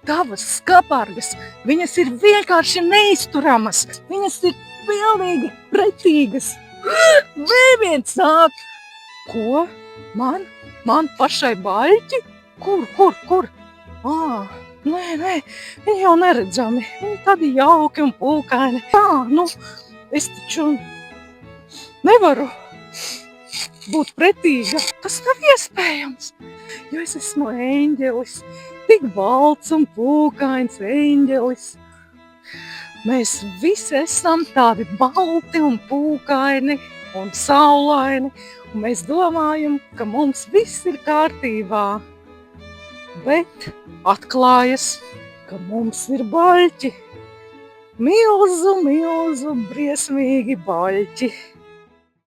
tavas skapargas, viņas ir vienkārši neizturamas. Viņas ir pilnīgi pretīgas. Vēl viens nāk. Ko? Man pašai baļķi? Kur? Nē, viņi jau neredzami. Viņi tādi jauki un pūkaini. Es taču nevaru būt pretīga. Tas nav iespējams, jo es esmu eņģelis. Tik balts un pūkains eņģelis. Mēs visi esam tādi balti un pūkaini un saulaini. Un mēs domājam, ka mums viss ir kārtībā. Bet atklājas, ka mums ir baļķi. Milzu, briesmīgi baļķi.